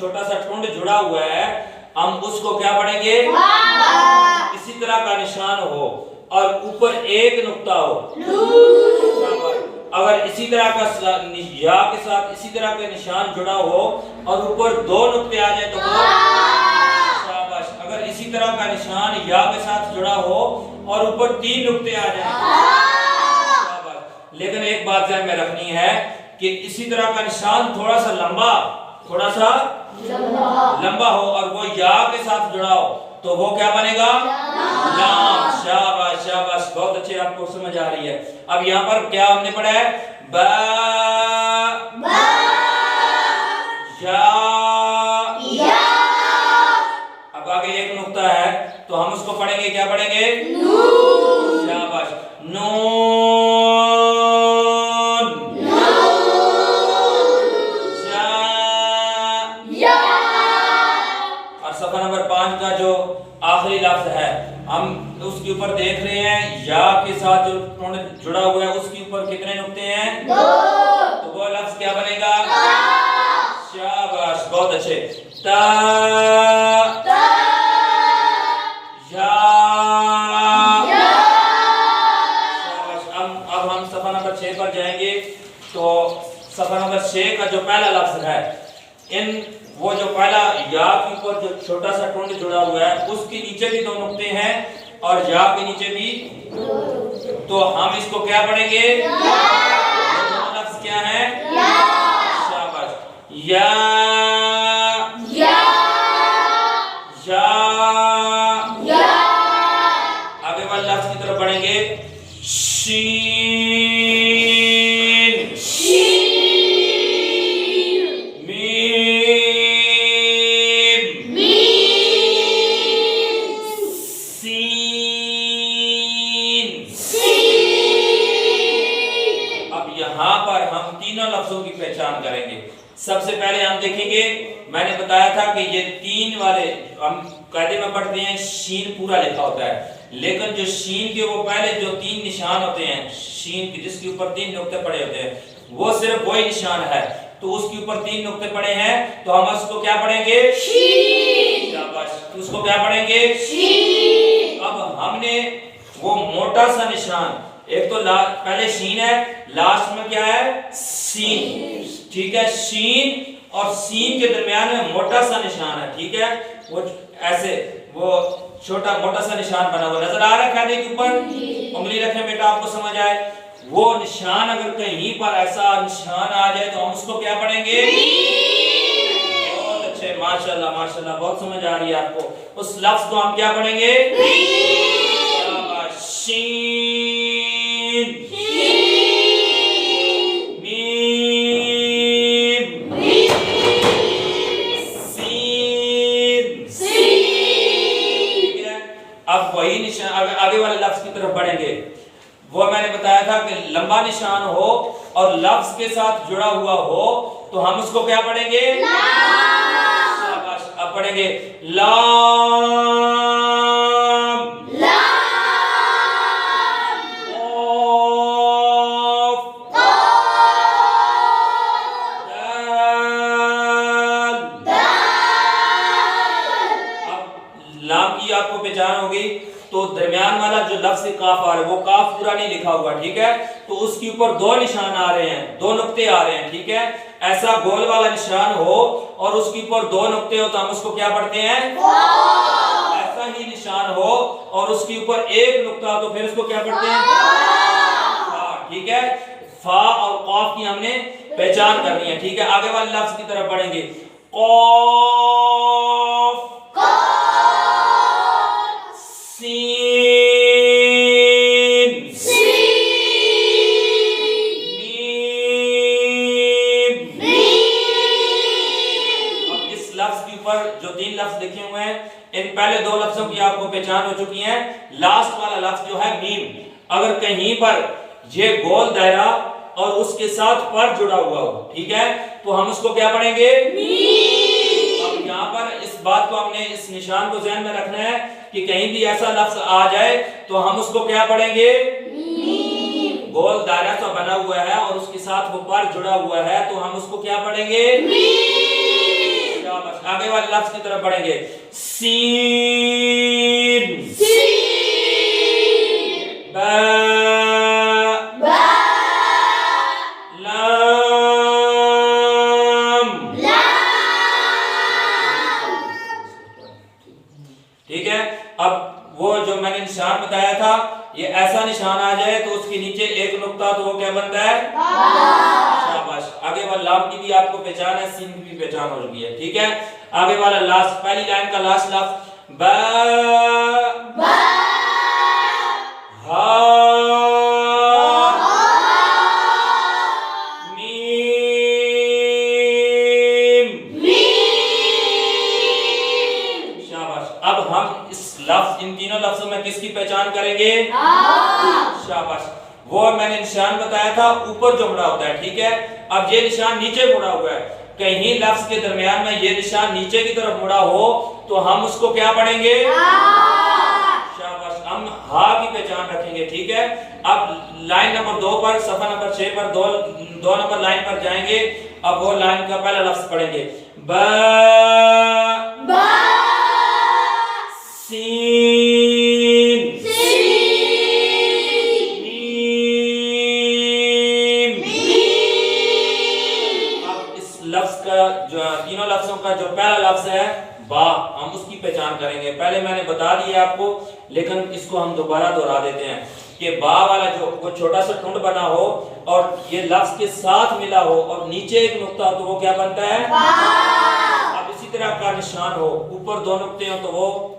छोटा सा टुंड जुड़ा हुआ है, हम उसको क्या पढ़ेंगे? इसी तरह का निशान हो और ऊपर एक नुक्ता हो। अगर इसी तरह का या के साथ इसी तरह का निशान जुड़ा हो और ऊपर दो नुक्ते आ जाए तो शाबाश। अगर इसी तरह का निशान या के साथ जुड़ा हो और ऊपर तीन नुक्ते आ जाए शाबाश। लेकिन एक बात ध्यान में रखनी है कि इसी तरह का निशान थोड़ा सा लंबा हो और वो या के साथ जुड़ा हो तो वो क्या बनेगा? लाम। शाबाश शाबाश, बहुत अच्छे, आपको समझ आ रही है। अब यहाँ पर क्या हमने पढ़ा है? बा या। अब आगे एक नुक्ता है तो हम उसको पढ़ेंगे, क्या पढ़ेंगे? नून। शाबाश, नून। सफ़ा नंबर 5 का जो आखिरी लफ्ज है, हम उसके ऊपर देख रहे हैं या के साथ जो टुंड जुड़ा हुआ है उसके ऊपर कितने नुक्ते हैं? 2। तो वो लफ्ज क्या बनेगा? शाबाश, बहुत अच्छे। ता या। शाबाश। अब हम सफ़ा नंबर 6 पर जाएंगे। तो सफ़ा नंबर 6 का जो पहला लफ्ज है, वो जो पहला या के ऊपर जो छोटा सा टुंड जुड़ा हुआ है उसके नीचे भी 2 नुक्ते हैं और या के नीचे भी, तो हम इसको क्या पढ़ेंगे? दोनों लफ्ज क्या है? शाबाश, या आगे वाले लफ्ज की तरफ बढ़ेंगे। शीन। लफ्जों की पहचान करेंगे। सबसे पहले हम देखेंगे, मैंने बताया था कि ये 3 वाले हम कायदे में पढ़ते हैं, शीन पूरा लिखा होता है, लेकिन जो शीन के वो पहले जो 3 निशान होते हैं, शीन के जिसके ऊपर 3 नुक्ते पड़े होते हैं, वो सिर्फ वही निशान है। तो उसके ऊपर 3 नुक्ते पड़े हैं तो हम उसको क्या पढ़ेंगे? शीन। शाबाश, तो उसको क्या पढ़ेंगे? शीन। अब हमने वो मोटा सा निशान, एक तो पहले शीन है, लास्ट में क्या है? सीन। ठीक है, शीन और सीन के दरमियान में मोटा सा निशान है। ठीक है, वो ऐसे वो छोटा मोटा सा निशान बना हुआ नजर आ रहा है खाने के ऊपर। उंगली रखें बेटा, आपको समझ आए। वो निशान अगर कहीं पर ऐसा निशान आ जाए तो हम उसको क्या पढ़ेंगे? बहुत अच्छे, माशाल्लाह माशाल्लाह, बहुत समझ आ रही है आपको। उस लफ्ज को हम क्या पढ़ेंगे? शाबाश, शीन। अब वही निशान आगे वाले लफ्ज की तरफ बढ़ेंगे। वो मैंने बताया था कि लंबा निशान हो और लफ्ज के साथ जुड़ा हुआ हो तो हम उसको क्या पढ़ेंगे? शाबाश, अब पढ़ेंगे लाम। लाम की आपको पहचान होगी। तो दरमियान वाला जो लफ्ज काफ आ रहा है वो काफ पूरा नहीं लिखा हुआ, ठीक है, तो उसके ऊपर 2 निशान आ रहे हैं, 2 नुक्ते आ रहे हैं। ठीक है, ऐसा गोल वाला निशान हो और उसके ऊपर 2 नुक्ते हो तो हम उसको क्या पढ़ते हैं? ऐसा ही निशान हो और उसके ऊपर एक नुक्ता हो तो फिर उसको क्या पढ़ते हैं? फा। ठीक है, फा और काफ की हमने पहचान करनी है। ठीक है, आगे वाले लफ्ज की तरफ बढ़ेंगे। कॉफ, जो 3 लफ्ज लिखे हुए हैं, इन पहले 2 लफ्जों की आपको पहचान हो चुकी है। लास्ट वाला लफ्ज जो है मीम, अगर कहीं पर ये गोल दायरा और उसके साथ पर जुड़ा हुआ हो, ठीक है, तो हम उसको क्या पढ़ेंगे? मीम। अब यहाँ पर इस बात को हमने, इस निशान को ध्यान में रखना है कि कहीं भी ऐसा लफ्ज आ जाए तो हम उसको क्या पढ़ेंगे? मीम। गोल दायरा तो बना हुआ है और उसके साथ वो पर जुड़ा हुआ है तो हम उसको क्या पढ़ेंगे? मीम। शाबाश, आगे वाले लफ्ज की तरफ बढ़ेंगे। सीन, बा, लाम। ठीक है, अब वो जो मैंने निशान बताया था, ये ऐसा निशान आ जाए तो उसके नीचे एक नुक्ता, तो वो क्या बनता है? शाबाश, आगे वाला लाम की भी आपको पहचान है, सीन की भी पहचान हो चुकी है। ठीक है, आगे वाला लास्ट, पहली लाइन का लास्ट लफ्ज बा, हा, मीम। शाबाश, अब हम इस लफ्ज, इन तीनों लफ्जों में किसकी पहचान करेंगे? शाबाश, वो मैंने निशान बताया था ऊपर जो मुड़ा होता है। ठीक है, अब ये निशान नीचे मुड़ा हुआ है, कहीं लफ्ज के दरमियान में ये निशान नीचे की तरफ मुड़ा हो तो हम उसको क्या पढ़ेंगे? शाबाश, हम हा की पहचान रखेंगे। ठीक है, अब लाइन नंबर 2 पर, सफा नंबर 6 पर, दो नंबर लाइन पर जाएंगे। अब वो लाइन का पहला लफ्ज पढ़ेंगे, बा, सीन, मीम। अब इस लफ्ज का, जो तीनों लफ्जों का जो पहला लफ्ज है बा, हम उसकी पहचान करेंगे। पहले मैंने बता दिया आपको, लेकिन इसको हम दोबारा दोहरा देते हैं कि बा वाला जो वो छोटा सा ठुंड बना हो और ये लफ्ज के साथ मिला हो और नीचे एक नुक्ता हो तो वो क्या बनता है? अब इसी तरह का निशान हो, ऊपर 2 नुक्ते हो तो वो